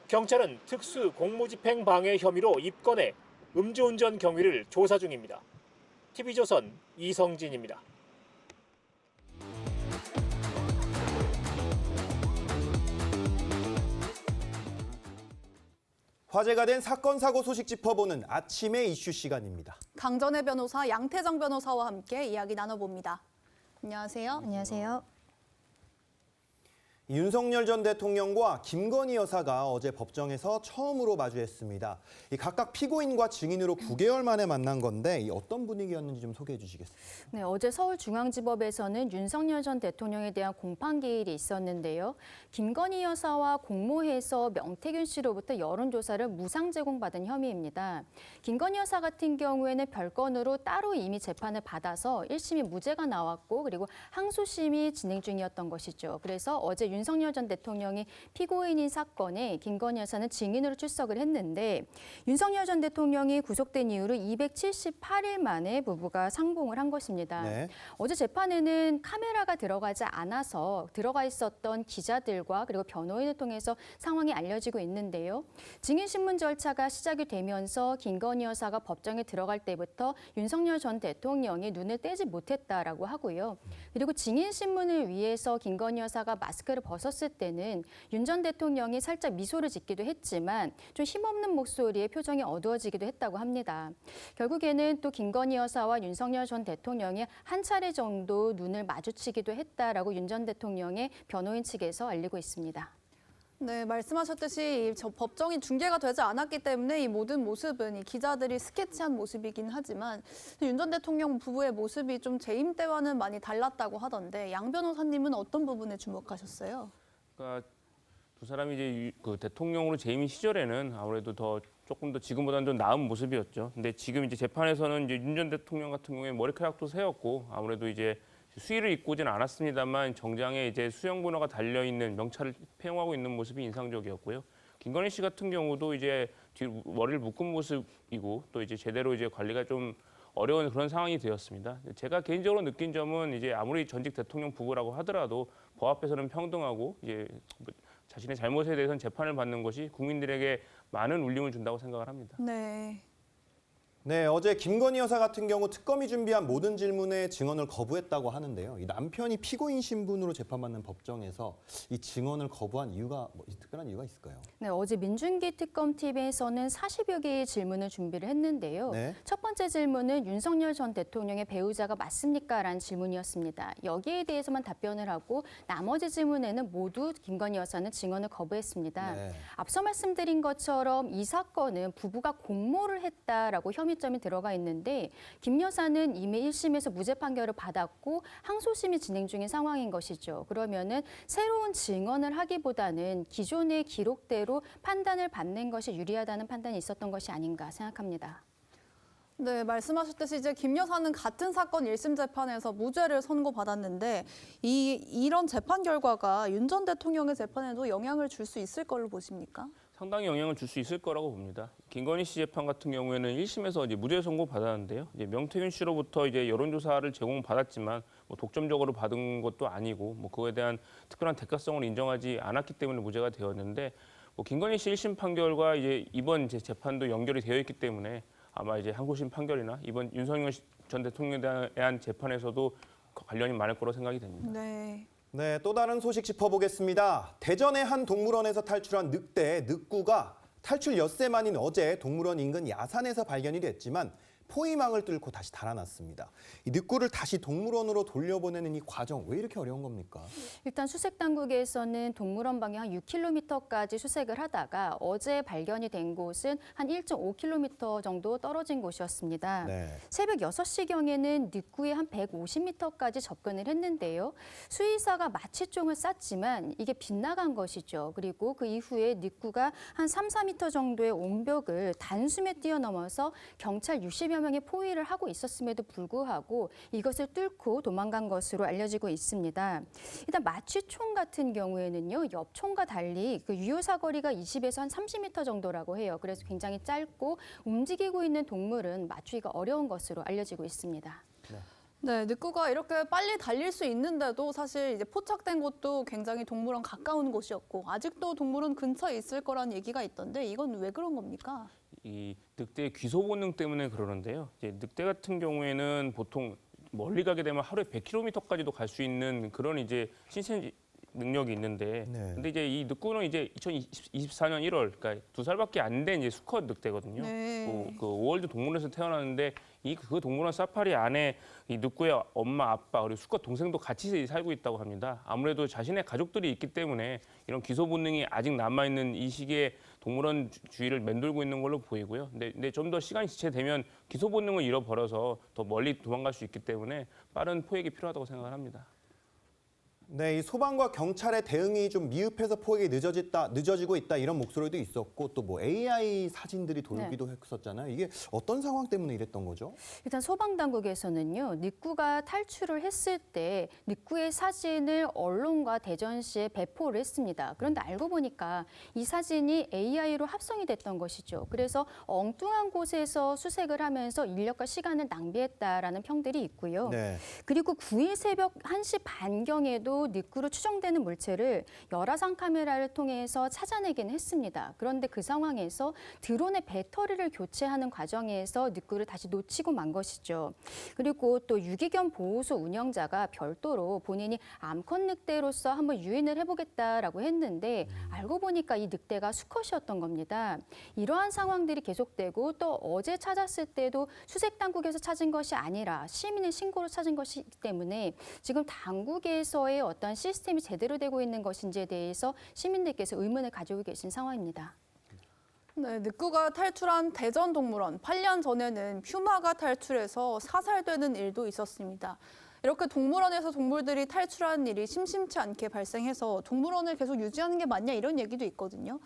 경찰은 특수 공무집행 방해 혐의로 입건해 음주운전 경위를 조사 중입니다. TV조선 이성진입니다. 화제가 된 사건 사고 소식 짚어보는 아침의 이슈 시간입니다. 강전의 변호사 양태정 변호사와 함께 이야기 나눠봅니다. 안녕하세요. 안녕하세요. 윤석열 전 대통령과 김건희 여사가 어제 법정에서 처음으로 마주했습니다. 각각 피고인과 증인으로 9개월 만에 만난 건데 어떤 분위기였는지 좀 소개해 주시겠어요? 네, 어제 서울중앙지법에서는 윤석열 전 대통령에 대한 공판기일이 있었는데요. 김건희 여사와 공모해서 명태균 씨로부터 여론조사를 무상 제공받은 혐의입니다. 김건희 여사 같은 경우에는 별건으로 따로 이미 재판을 받아서 1심이 무죄가 나왔고 그리고 항소심이 진행 중이었던 것이죠. 그래서 어제 윤석열 전 대통령이 피고인인 사건에 김건희 여사는 증인으로 출석을 했는데 윤석열 전 대통령이 구속된 이후로 278일 만에 부부가 상봉을 한 것입니다. 네. 어제 재판에는 카메라가 들어가지 않아서 들어가 있었던 기자들과 그리고 변호인을 통해서 상황이 알려지고 있는데요. 증인신문 절차가 시작이 되면서 김건희 여사가 법정에 들어갈 때부터 윤석열 전 대통령이 눈을 떼지 못했다라고 하고요. 그리고 증인신문을 위해서 김건희 여사가 마스크를 벗었을 때는 윤 전 대통령이 살짝 미소를 짓기도 했지만 좀 힘없는 목소리에 표정이 어두워지기도 했다고 합니다. 결국에는 또 김건희 여사와 윤석열 전 대통령이 한 차례 정도 눈을 마주치기도 했다라고 윤 전 대통령의 변호인 측에서 알리고 있습니다. 네, 말씀하셨듯이 법정이 중계가 되지 않았기 때문에 이 모든 모습은 이 기자들이 스케치한 모습이긴 하지만 윤 전 대통령 부부의 모습이 좀 재임 때와는 많이 달랐다고 하던데 양 변호사님은 어떤 부분에 주목하셨어요? 그러니까 두 사람이 이제 그 대통령으로 재임 시절에는 아무래도 조금 더 지금보다는 좀 나은 모습이었죠. 근데 지금 이제 재판에서는 이제 윤 전 대통령 같은 경우에 머리카락도 세웠고 아무래도 이제 수의를 입고 오진 않았습니다만 정장에 이제 수영번호가 달려 있는 명찰을 폐용하고 있는 모습이 인상적이었고요. 김건희 씨 같은 경우도 이제 뒤로 머리를 묶은 모습이고 또 이제 제대로 이제 관리가 좀 어려운 그런 상황이 되었습니다. 제가 개인적으로 느낀 점은 이제 아무리 전직 대통령 부부라고 하더라도 법 앞에서는 평등하고 이제 자신의 잘못에 대해서는 재판을 받는 것이 국민들에게 많은 울림을 준다고 생각을 합니다. 네. 네, 어제 김건희 여사 같은 경우 특검이 준비한 모든 질문에 증언을 거부했다고 하는데요. 이 남편이 피고인 신분으로 재판받는 법정에서 이 증언을 거부한 이유가 특별한 이유가 있을까요? 네, 어제 민준기 특검팀에서는 40여 개의 질문을 준비를 했는데요. 네. 첫 번째 질문은 윤석열 전 대통령의 배우자가 맞습니까? 라는 질문이었습니다. 여기에 대해서만 답변을 하고 나머지 질문에는 모두 김건희 여사는 증언을 거부했습니다. 네. 앞서 말씀드린 것처럼 이 사건은 부부가 공모를 했다라고 혐의점이 들어가 있는데 김 여사는 이미 1심에서 무죄 판결을 받았고 항소심이 진행 중인 상황인 것이죠. 그러면은 새로운 증언을 하기보다는 기존의 기록대로 판단을 받는 것이 유리하다는 판단이 있었던 것이 아닌가 생각합니다. 네, 말씀하셨듯이 이제 김 여사는 같은 사건 1심 재판에서 무죄를 선고받았는데 이런 재판 결과가 윤 전 대통령의 재판에도 영향을 줄 수 있을 걸로 보십니까? 상당히 영향을 줄 수 있을 거라고 봅니다. 김건희 씨 재판 같은 경우에는 1심에서 이제 무죄 선고 받았는데요. 이제 명태균 씨로부터 이제 여론조사를 제공받았지만 뭐 독점적으로 받은 것도 아니고 뭐 그거에 대한 특별한 대가성을 인정하지 않았기 때문에 무죄가 되었는데 뭐 김건희 씨 1심 판결과 이제 이번 재판도 연결이 되어 있기 때문에 아마 이제 항소심 판결이나 이번 윤석열 전 대통령에 대한 재판에서도 관련이 많을 거로 생각이 됩니다. 네. 네, 또 다른 소식 짚어보겠습니다. 대전의 한 동물원에서 탈출한 늑대, 늑구가 탈출 엿새 만인 어제 동물원 인근 야산에서 발견이 됐지만 포위망을 뚫고 다시 달아났습니다. 이 늑구를 다시 동물원으로 돌려보내는 이 과정 왜 이렇게 어려운 겁니까? 일단 수색 당국에서는 동물원 방향 6km까지 수색을 하다가 어제 발견이 된 곳은 한 1.5km 정도 떨어진 곳이었습니다. 네. 새벽 6시경에는 늑구에 한 150m까지 접근을 했는데요. 수의사가 마취총을 쐈지만 이게 빗나간 것이죠. 그리고 그 이후에 늑구가 한 3, 4m 정도의 옹벽을 단숨에 뛰어넘어서 경찰 60여 명의 포위를 하고 있었음에도 불구하고 이것을 뚫고 도망간 것으로 알려지고 있습니다. 일단 마취총 같은 경우에는요, 엽총과 달리 그 유효 사거리가 20에서 한 30m 정도라고 해요. 그래서 굉장히 짧고 움직이고 있는 동물은 맞추기가 어려운 것으로 알려지고 있습니다. 네, 늑구가 이렇게 빨리 달릴 수 있는데도 사실 이제 포착된 곳도 굉장히 동물원 가까운 곳이었고 아직도 동물원 근처에 있을 거라는 얘기가 있던데 이건 왜 그런 겁니까? 이 늑대의 귀소 본능 때문에 그러는데요. 이제 늑대 같은 경우에는 보통 멀리 가게 되면 하루에 100km까지도 갈 수 있는 그런 이제 신체 능력이 있는데, 근데 이제 이 늑구는 이제 2024년 1월, 그러니까 2살밖에 안 된 이제 수컷 늑대거든요. 네. 그 오월드 동물원에서 태어났는데 그 동물원 사파리 안에 이 늑구의 엄마, 아빠 그리고 수컷 동생도 같이 살고 있다고 합니다. 아무래도 자신의 가족들이 있기 때문에 이런 기소 본능이 아직 남아 있는 이 시기에 동물원 주위를 맴돌고 있는 걸로 보이고요. 근데 좀 더 시간이 지체되면 기소 본능을 잃어버려서 더 멀리 도망갈 수 있기 때문에 빠른 포획이 필요하다고 생각을 합니다. 네, 이 소방과 경찰의 대응이 좀 미흡해서 포획이 늦어지고 있다 이런 목소리도 있었고 또 뭐 AI 사진들이 돌기도 했었잖아요. 이게 어떤 상황 때문에 이랬던 거죠? 일단 소방당국에서는요, 늑구가 탈출을 했을 때 늑구의 사진을 언론과 대전시에 배포를 했습니다. 그런데 알고 보니까 이 사진이 AI로 합성이 됐던 것이죠. 그래서 엉뚱한 곳에서 수색을 하면서 인력과 시간을 낭비했다라는 평들이 있고요. 네. 그리고 9일 새벽 1시 반경에도 늑구로 추정되는 물체를 열화상 카메라를 통해서 찾아내긴 했습니다. 그런데 그 상황에서 드론의 배터리를 교체하는 과정에서 늑구를 다시 놓치고 만 것이죠. 그리고 또 유기견 보호소 운영자가 별도로 본인이 암컷 늑대로서 한번 유인을 해보겠다라고 했는데 알고 보니까 이 늑대가 수컷이었던 겁니다. 이러한 상황들이 계속되고 또 어제 찾았을 때도 수색 당국에서 찾은 것이 아니라 시민의 신고로 찾은 것이기 때문에 지금 당국에서의 어떤 시스템이 제대로 되고 있는 것인지에 대해서 시민들께서 의문을 가지고 계신 상황입니다. 네, 늑구가 탈출한 대전동물원 8년 전에는 퓨마가 탈출해서 사살되는 일도 있었습니다. 이렇게 동물원에서 동물들이 탈출하는 일이 심심치 않게 발생해서 동물원을 계속 유지하는 게 맞냐 이런 얘기도 있거든요.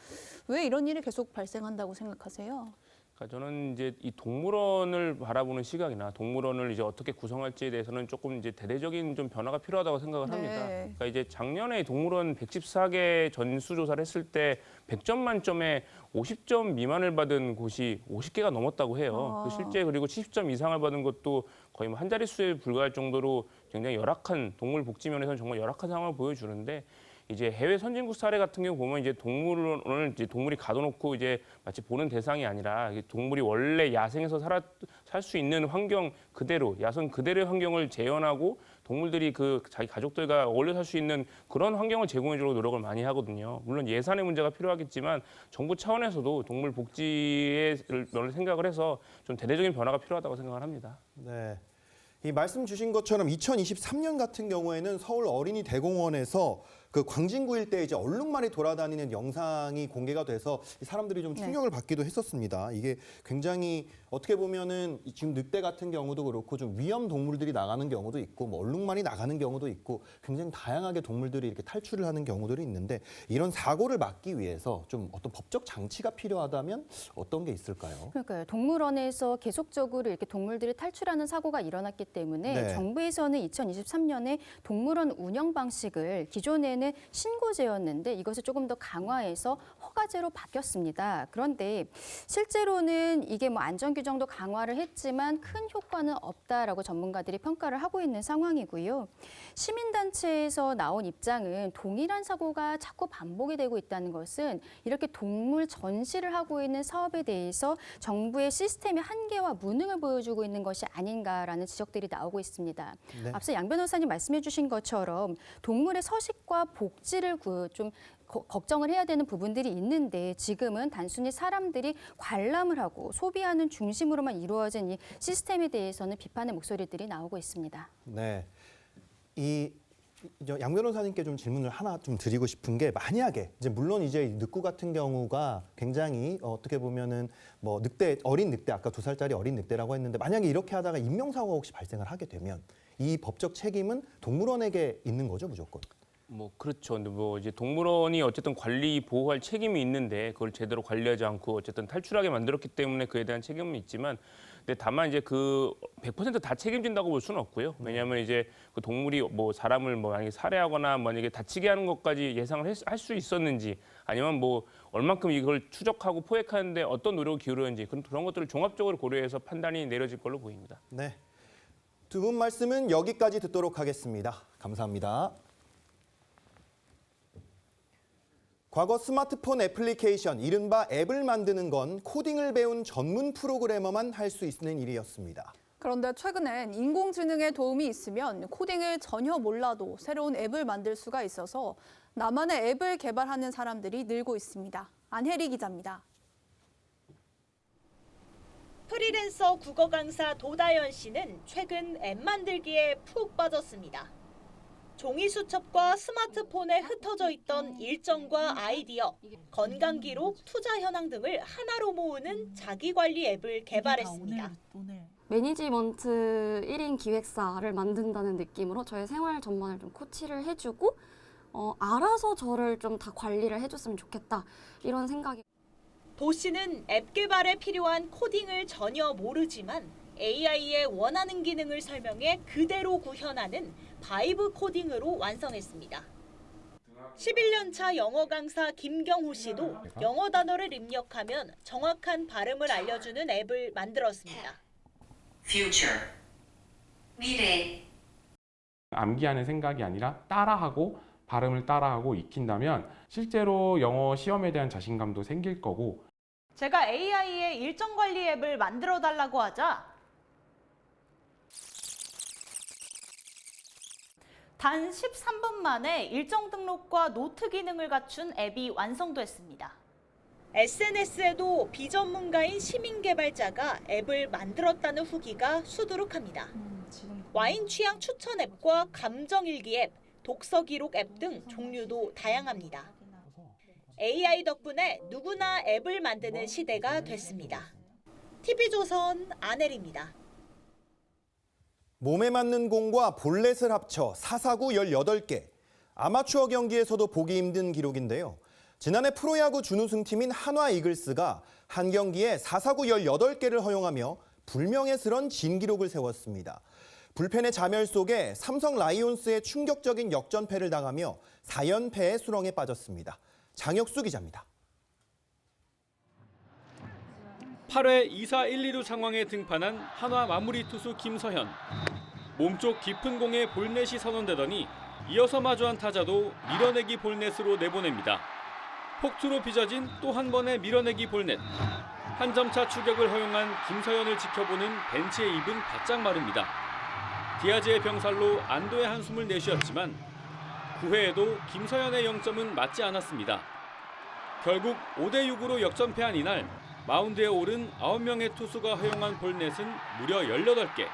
왜 이런 일이 계속 발생한다고 생각하세요? 그러니까 저는 이제 이 동물원을 바라보는 시각이나 동물원을 이제 어떻게 구성할지에 대해서는 조금 이제 대대적인 좀 변화가 필요하다고 생각을 합니다. 그러니까 이제 작년에 동물원 114개 전수조사를 했을 때 100점 만점에 50점 미만을 받은 곳이 50개가 넘었다고 해요. 실제 그리고 70점 이상을 받은 것도 거의 뭐 한 자릿수에 불과할 정도로 굉장히 열악한 동물 복지 면에서는 정말 열악한 상황을 보여주는데 이제 해외 선진국 사례 같은 경우 보면 이제 동물원을 이제 동물이 가둬놓고 이제 마치 보는 대상이 아니라 동물이 원래 야생에서 살 수 있는 환경 그대로 야생 그대로의 환경을 재현하고 동물들이 그 자기 가족들과 어울려 살 수 있는 그런 환경을 제공해 주려고 노력을 많이 하거든요. 물론 예산의 문제가 필요하겠지만 정부 차원에서도 동물 복지를 생각을 해서 좀 대대적인 변화가 필요하다고 생각을 합니다. 네. 이 말씀 주신 것처럼 2023년 같은 경우에는 서울 어린이 대공원에서 그 광진구 일대에 이제 얼룩말이 돌아다니는 영상이 공개가 돼서 사람들이 좀 충격을 받기도 했었습니다. 이게 굉장히 어떻게 보면은 지금 늑대 같은 경우도 그렇고 좀 위험 동물들이 나가는 경우도 있고 뭐 얼룩말이 나가는 경우도 있고 굉장히 다양하게 동물들이 이렇게 탈출을 하는 경우들이 있는데 이런 사고를 막기 위해서 좀 어떤 법적 장치가 필요하다면 어떤 게 있을까요? 그러니까요. 동물원에서 계속적으로 이렇게 동물들이 탈출하는 사고가 일어났기 때문에 네. 정부에서는 2023년에 동물원 운영 방식을 기존에는 신고제였는데 이것을 조금 더 강화해서 허가제로 바뀌었습니다. 그런데 실제로는 이게 뭐 안전 규정도 강화를 했지만 큰 효과는 없다라고 전문가들이 평가를 하고 있는 상황이고요. 시민단체에서 나온 입장은 동일한 사고가 자꾸 반복이 되고 있다는 것은 이렇게 동물 전시를 하고 있는 사업에 대해서 정부의 시스템의 한계와 무능을 보여주고 있는 것이 아닌가라는 지적들이 나오고 있습니다. 네. 앞서 양 변호사님 말씀해 주신 것처럼 동물의 서식과 복지를 좀 걱정을 해야 되는 부분들이 있는데 지금은 단순히 사람들이 관람을 하고 소비하는 중심으로만 이루어진 이 시스템에 대해서는 비판의 목소리들이 나오고 있습니다. 네. 양 변호사님께 좀 질문을 하나 좀 드리고 싶은 게 만약에 이제 물론 이제 늑구 같은 경우가 굉장히 어떻게 보면은 뭐 늑대 어린 늑대 아까 2살짜리 어린 늑대라고 했는데 만약에 이렇게 하다가 인명사고가 혹시 발생을 하게 되면 이 법적 책임은 동물원에게 있는 거죠, 무조건? 뭐 그렇죠. 근데 뭐 이제 동물원이 어쨌든 관리 보호할 책임이 있는데 그걸 제대로 관리하지 않고 어쨌든 탈출하게 만들었기 때문에 그에 대한 책임은 있지만 근데 다만 이제 그 100% 다 책임진다고 볼 수는 없고요. 왜냐하면 이제 그 동물이 뭐 사람을 뭐 만약에 살해하거나 만약에 다치게 하는 것까지 예상을 할 수 있었는지 아니면 뭐 얼만큼 이걸 추적하고 포획하는데 어떤 노력을 기울였는지 그런 것들을 종합적으로 고려해서 판단이 내려질 걸로 보입니다. 네. 두 분 말씀은 여기까지 듣도록 하겠습니다. 감사합니다. 과거 스마트폰 애플리케이션, 이른바 앱을 만드는 건 코딩을 배운 전문 프로그래머만 할 수 있는 일이었습니다. 그런데 최근엔 인공지능의 도움이 있으면 코딩을 전혀 몰라도 새로운 앱을 만들 수가 있어서 나만의 앱을 개발하는 사람들이 늘고 있습니다. 안혜리 기자입니다. 프리랜서 국어 강사 도다연 씨는 최근 앱 만들기에 푹 빠졌습니다. 종이 수첩과 스마트폰에 흩어져 있던 일정과 아이디어, 건강 기록, 투자 현황 등을 하나로 모으는 자기관리 앱을 개발했습니다. 매니지먼트 1인 기획사를 만든다는 느낌으로 저의 생활 전반을 좀 코치를 해주고 알아서 저를 좀 다 관리를 해줬으면 좋겠다 이런 생각이. 도 씨는 앱 개발에 필요한 코딩을 전혀 모르지만 AI의 원하는 기능을 설명해 그대로 구현하는 바이브 코딩으로 완성했습니다. 11년 차 영어 강사 김경호 씨도 영어 단어를 입력하면 정확한 발음을 알려주는 앱을 만들었습니다. Future. 미래. 암기하는 생각이 아니라 따라하고 발음을 따라하고 익힌다면 실제로 영어 시험에 대한 자신감도 생길 거고. 제가 AI의 일정 관리 앱을 만들어 달라고 하자 단 13분 만에 일정 등록과 노트 기능을 갖춘 앱이 완성됐습니다. SNS에도 비전문가인 시민 개발자가 앱을 만들었다는 후기가 수두룩합니다. 와인 취향 추천 앱과 감정 일기 앱, 독서 기록 앱 등 종류도 다양합니다. AI 덕분에 누구나 앱을 만드는 시대가 됐습니다. TV조선 안혜리입니다. 몸에 맞는 공과 볼넷을 합쳐 사사구 18개. 아마추어 경기에서도 보기 힘든 기록인데요. 지난해 프로야구 준우승팀인 한화 이글스가 한 경기에 사사구 18개를 허용하며 불명예스런 진기록을 세웠습니다. 불펜의 자멸 속에 삼성 라이온스의 충격적인 역전패를 당하며 4연패의 수렁에 빠졌습니다. 장혁수 기자입니다. 8회 2사 1, 2루 상황에 등판한 한화 마무리 투수 김서현. 몸쪽 깊은 공에 볼넷이 선언되더니 이어서 마주한 타자도 밀어내기 볼넷으로 내보냅니다. 폭투로 빚어진 또 한 번의 밀어내기 볼넷. 한 점차 추격을 허용한 김서현을 지켜보는 벤치의 입은 바짝 마릅니다. 디아즈의 병살로 안도의 한숨을 내쉬었지만 9회에도 김서현의 0점은 맞지 않았습니다. 결국 5대6으로 역전패한 이날 마운드에 오른 9명의 투수가 허용한 볼넷은 무려 18개.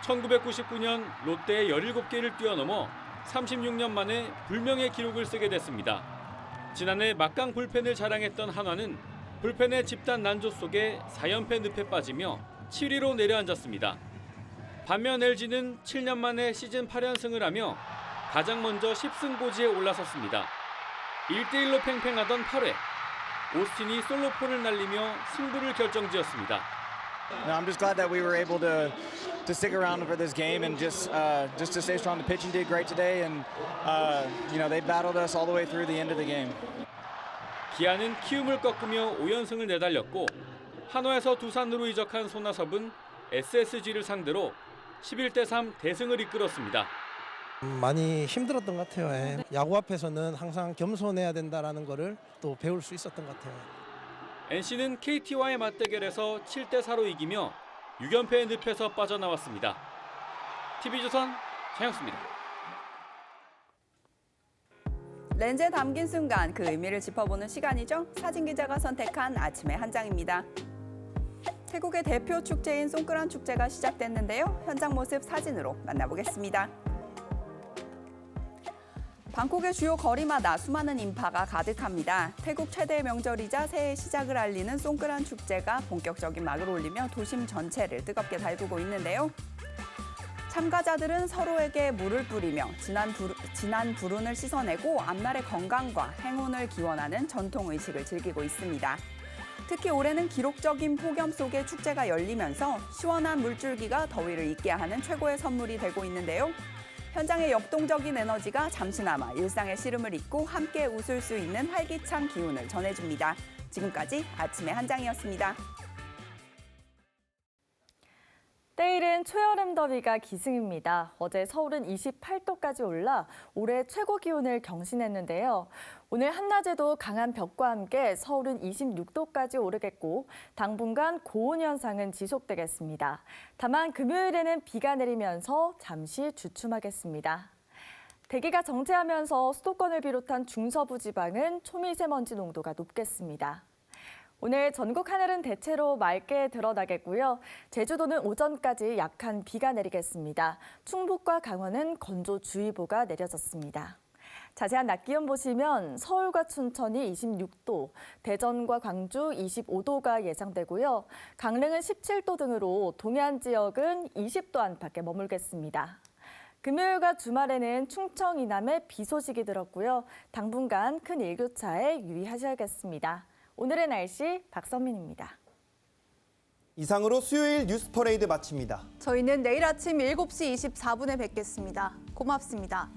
1999년 롯데의 17개를 뛰어넘어 36년 만에 불명의 기록을 쓰게 됐습니다. 지난해 막강 불펜을 자랑했던 한화는 불펜의 집단 난조 속에 4연패 늪에 빠지며 7위로 내려앉았습니다. 반면 LG는 7년 만에 시즌 8연승을 하며 가장 먼저 10승 고지에 올라섰습니다. 1대1로 팽팽하던 8회, 오스틴이 솔로포를 날리며 승부를 결정지었습니다. No, I'm just glad that we were able to stick around for this game and just to stay strong. The pitching did great today, and they battled us all the way through the end of the game. 기아는 키움을 꺾으며 5연승을 내달렸고 한화에서 두산으로 이적한 손아섭은 SSG를 상대로 11대3 대승을 이끌었습니다. 많이 힘들었던 것 같아요. 야구 앞에서는 항상 겸손해야 된다는 거를 또 배울 수 있었던 것 같아요. NC는 KT와의 맞대결에서 7대4로 이기며 6연패의 늪에서 빠져나왔습니다. TV조선 장혁수입니다. 렌즈에 담긴 순간 그 의미를 짚어보는 시간이죠. 사진 기자가 선택한 아침의 한 장입니다. 태국의 대표 축제인 송크란 축제가 시작됐는데요. 현장 모습 사진으로 만나보겠습니다. 방콕의 주요 거리마다 수많은 인파가 가득합니다. 태국 최대의 명절이자 새해 시작을 알리는 송크란 축제가 본격적인 막을 올리며 도심 전체를 뜨겁게 달구고 있는데요. 참가자들은 서로에게 물을 뿌리며 진한 불운을 씻어내고 앞날의 건강과 행운을 기원하는 전통 의식을 즐기고 있습니다. 특히 올해는 기록적인 폭염 속에 축제가 열리면서 시원한 물줄기가 더위를 잊게 하는 최고의 선물이 되고 있는데요. 현장의 역동적인 에너지가 잠시나마 일상의 시름을 잊고 함께 웃을 수 있는 활기찬 기운을 전해줍니다. 지금까지 아침의 한 장이었습니다. 내일은 초여름 더위가 기승입니다. 어제 서울은 28도까지 올라 올해 최고 기온을 경신했는데요. 오늘 한낮에도 강한 벽과 함께 서울은 26도까지 오르겠고 당분간 고온 현상은 지속되겠습니다. 다만 금요일에는 비가 내리면서 잠시 주춤하겠습니다. 대기가 정체하면서 수도권을 비롯한 중서부 지방은 초미세먼지 농도가 높겠습니다. 오늘 전국 하늘은 대체로 맑게 드러나겠고요. 제주도는 오전까지 약한 비가 내리겠습니다. 충북과 강원은 건조주의보가 내려졌습니다. 자세한 낮 기온 보시면 서울과 춘천이 26도, 대전과 광주 25도가 예상되고요. 강릉은 17도 등으로 동해안 지역은 20도 안팎에 머물겠습니다. 금요일과 주말에는 충청 이남에 비 소식이 들었고요. 당분간 큰 일교차에 유의하셔야겠습니다. 오늘의 날씨 박선민입니다. 이상으로 수요일 뉴스 퍼레이드 마칩니다. 저희는 내일 아침 7시 24분에 뵙겠습니다. 고맙습니다.